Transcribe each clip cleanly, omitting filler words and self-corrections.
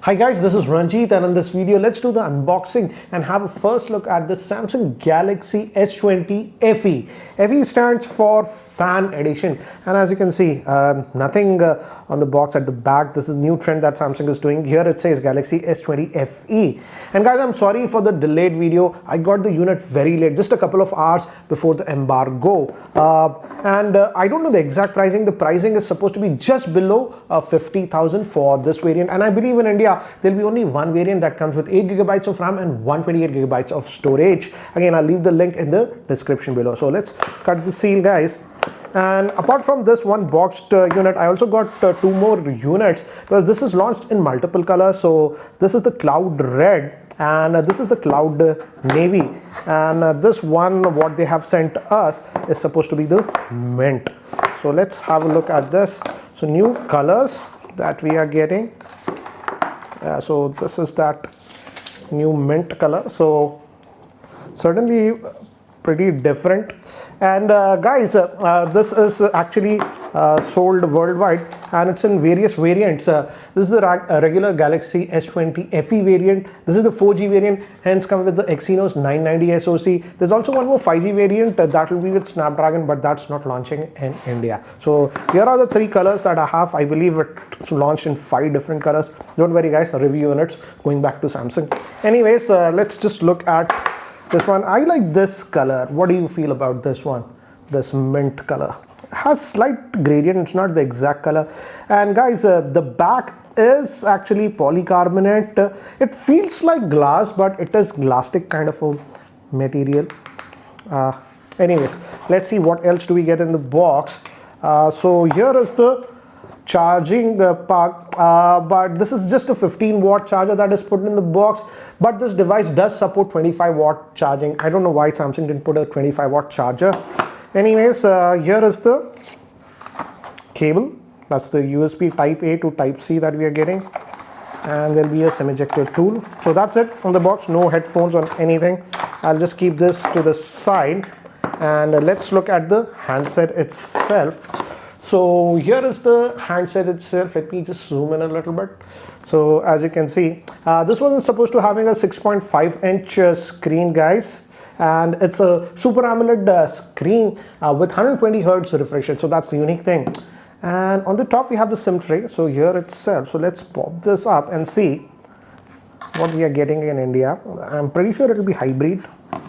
Hi guys, this is Ranjit, and in this video let's do the unboxing and have a first look at the Samsung Galaxy S20 FE. FE stands for Fan Edition, and as you can see, nothing on the box at the back. This is a new trend that Samsung is doing. Here it says Galaxy S20 FE. And guys, I'm sorry for the delayed video. I got the unit very late, just a couple of hours before the embargo. I don't know the exact pricing. The pricing is supposed to be just below 50,000 for this variant, and I believe in India there'll be only one variant that comes with 8GB of RAM and 128GB of storage. Again, I'll leave the link in the description below. So let's cut the seal, guys. And apart from this one boxed unit, I also got two more units, because this is launched in multiple colors. So this is the cloud red, and this is the cloud navy, and this one what they have sent us is supposed to be the mint. So let's have a look at this. So new colors that we are getting. So this is that new mint color, so certainly pretty different. And guys, this is actually sold worldwide, and it's in various variants. This is the regular Galaxy S20 FE variant. This is the 4G variant, hence come with the Exynos 990 SoC. There's also one more 5G variant that will be with Snapdragon, but that's not launching in India. So here are the three colors that I have. I believe it's launched in 5 different colors. Don't worry guys, review units going back to Samsung. Anyways, let's just look at this one. I like this color. What do you feel about this one? This mint color has slight gradient. It's not the exact color. And guys, the back is actually polycarbonate. It feels like glass, but it is glasstic kind of a material. Anyways, let's see what else do we get in the box. So here is the charging pack, but this is just a 15-watt charger that is put in the box, but this device does support 25-watt charging. I don't know why Samsung didn't put a 25-watt charger. Anyways, here is the cable. That's the USB type A to type C that we are getting, and there'll be a SIM ejector tool. So that's it on the box. No headphones or anything. I'll just keep this to the side, and let's look at the handset itself. So here is the handset itself. Let me just zoom in a little bit. So as you can see, this one is supposed to having a 6.5-inch screen, guys, and it's a Super AMOLED screen with 120 Hz refresh rate. So that's the unique thing. And on the top we have the SIM tray. So here itself. So let's pop this up and see what we are getting in India. I'm pretty sure it will be hybrid.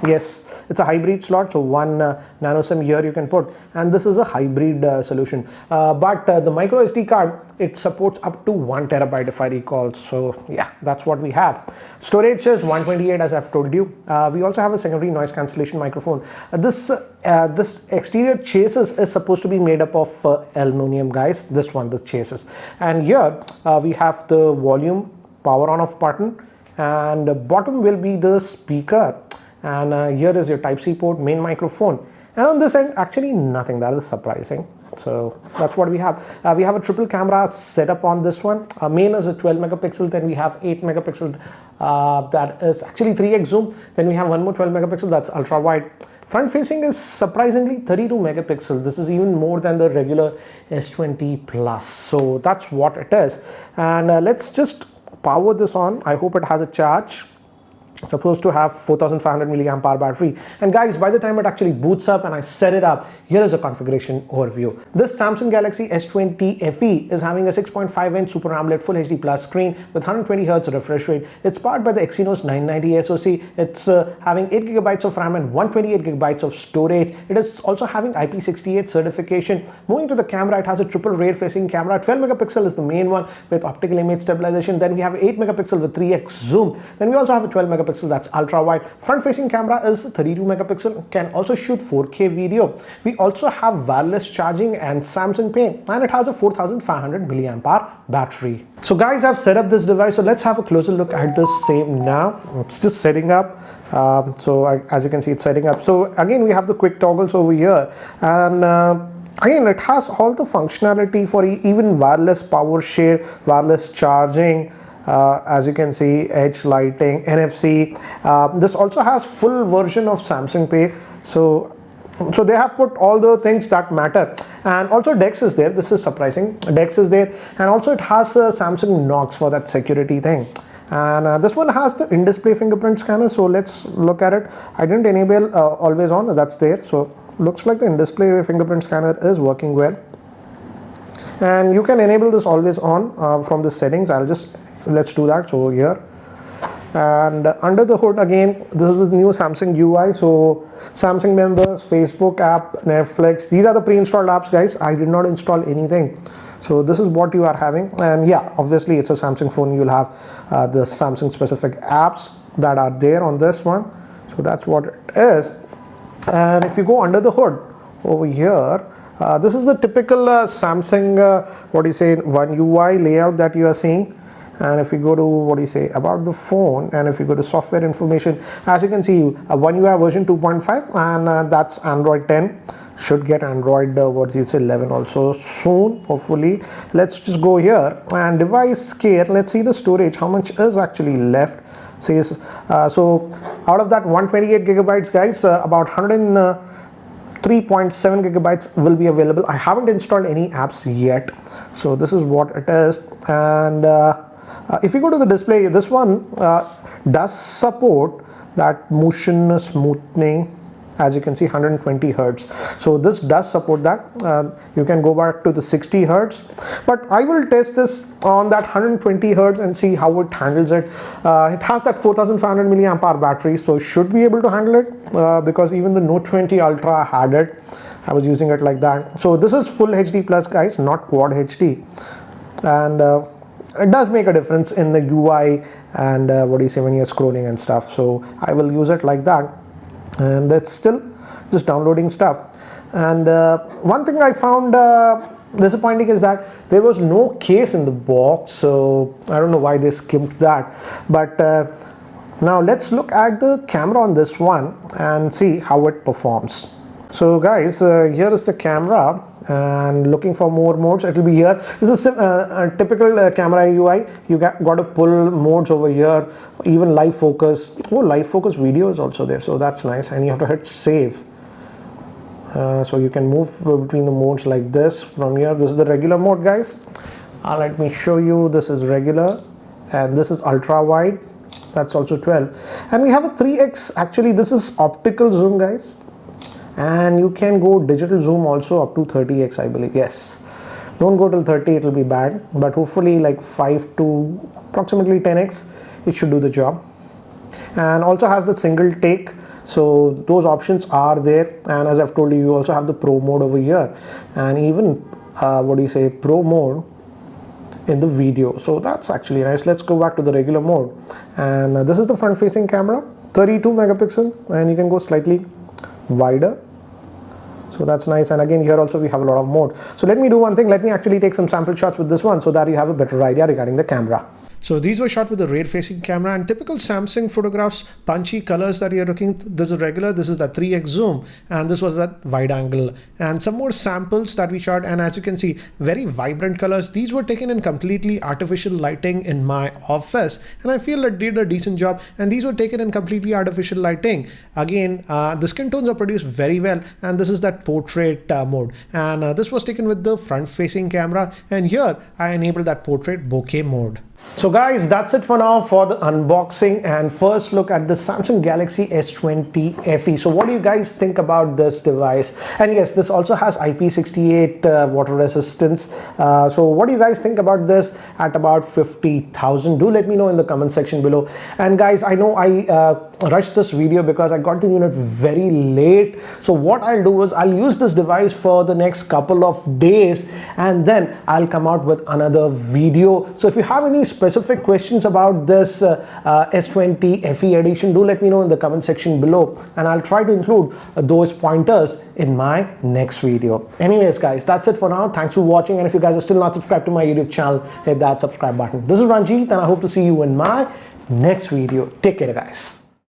Yes, it's a hybrid slot, so one nano SIM here you can put, and this is a hybrid solution. But the micro SD card, it supports up to 1 TB if I recall. So yeah, that's what we have. Storage is 128, as I've told you. We also have a secondary noise cancellation microphone. This exterior chassis is supposed to be made up of aluminum, guys. This one, the chassis, and here we have the volume power on off button, and the bottom will be the speaker. And here is your Type-C port, main microphone, and on this end actually nothing. That is surprising. So that's what we have. We have a triple camera setup on this one. Main is a 12 megapixel, then we have 8 megapixel that is actually 3x zoom, then we have one more 12 megapixel that's ultra wide. Front facing is surprisingly 32 megapixel. This is even more than the regular S20 Plus. So that's what it is. And let's just power this on. I hope it has a charge. Supposed to have 4500 milliamp hour battery. And guys, by the time it actually boots up and I set it up, here is a configuration overview. This Samsung Galaxy S20 FE is having a 6.5-inch Super AMOLED Full HD Plus screen with 120 Hz refresh rate. It's powered by the Exynos 990 SoC. It's having 8GB of RAM and 128GB of storage. It is also having IP68 certification. Moving to the camera, it has a triple rear facing camera. 12 megapixel is the main one with optical image stabilization. Then we have 8 megapixel with 3x zoom. Then we also have a 12 megapixel that's ultra wide. Front facing camera is 32 megapixel, can also shoot 4K video. We also have wireless charging and Samsung Pay, and it has a 4500 milliamp hour battery. So guys, I've set up this device, so let's have a closer look at the same now. It's just setting up. As you can see, it's setting up. So again, we have the quick toggles over here, and again, it has all the functionality for even wireless power share, wireless charging. As you can see, edge lighting, NFC. This also has full version of Samsung Pay. So So they have put all the things that matter, and also DeX is there. This is surprising. DeX is there, and also it has a Samsung Knox for that security thing. And this one has the in-display fingerprint scanner, so let's look at it. I didn't enable always on, that's there. So looks like the in-display fingerprint scanner is working well. And you can enable this always on from the settings. Let's do that. So here, and under the hood again, this is the new Samsung UI. So Samsung members, Facebook app, Netflix, these are the pre-installed apps, guys. I did not install anything. So this is what you are having, and yeah, obviously it's a Samsung phone. You'll have the Samsung specific apps that are there on this one. So that's what it is. And if you go under the hood over here, this is the typical Samsung One UI layout that you are seeing. And if you go to about the phone, and if you go to software information, as you can see, One UI version 2.5, and that's Android 10. Should get Android 11 also soon, hopefully. Let's just go here and device care. Let's see the storage, how much is actually left. Says so out of that 128 gigabytes, guys, about 103.7 gigabytes will be available. I haven't installed any apps yet, so this is what it is. And if you go to the display, this one does support that motion smoothing. As you can see, 120 hertz. So this does support that. You can go back to the 60 hertz, but I will test this on that 120 hertz and see how it handles it. It has that 4500 milliamp hour battery, so should be able to handle it, because even the Note 20 Ultra had it. I was using it like that. So this is full HD plus, guys, not quad HD, and it does make a difference in the UI and when you're scrolling and stuff. So I will use it like that. And it's still just downloading stuff. And one thing I found disappointing is that there was no case in the box, so I don't know why they skipped that. But now let's look at the camera on this one and see how it performs. So guys, here is the camera, and looking for more modes, it will be here. This is a typical camera UI. You got to pull modes over here, even live focus. Oh, live focus video is also there, so that's nice. And you have to hit save, so you can move between the modes like this from here. This is the regular mode, guys. Let me show you. This is regular, and this is ultra wide. That's also 12, and we have a 3x. Actually, this is optical zoom, guys. And you can go digital zoom also up to 30x, I believe. Yes, don't go till 30, it will be bad, but hopefully like 5 to approximately 10x, it should do the job. And also has the single take, so those options are there. And as I've told you, you also have the pro mode over here, and even pro mode in the video. So that's actually nice. Let's go back to the regular mode, and this is the front facing camera, 32 megapixel, and you can go slightly wider, so that's nice. And again, here also we have a lot of mode. So let me do one thing. Let me actually take some sample shots with this one so that you have a better idea regarding the camera. So these were shot with a rear facing camera, and typical Samsung photographs, punchy colors that you're looking. This is regular, this is the 3x zoom, and this was that wide angle, and some more samples that we shot. And as you can see, very vibrant colors. These were taken in completely artificial lighting in my office, and I feel it did a decent job. And these were taken in completely artificial lighting. Again, the skin tones are produced very well, and this is that portrait mode. And this was taken with the front facing camera, and here I enabled that portrait bokeh mode. So guys, that's it for now for the unboxing and first look at the Samsung Galaxy S20 FE. So what do you guys think about this device? And yes, this also has IP68 water resistance. So what do you guys think about this at about 50,000? Do let me know in the comment section below. And guys, I know I rushed this video because I got the unit very late. So what I'll do is I'll use this device for the next couple of days, and then I'll come out with another video. So if you have any specific questions about this S20 FE edition, do let me know in the comment section below, and I'll try to include those pointers in my next video. Anyways guys, that's it for now. Thanks for watching, and if you guys are still not subscribed to my YouTube channel, hit that subscribe button. This is Ranjit, and I hope to see you in my next video. Take care guys.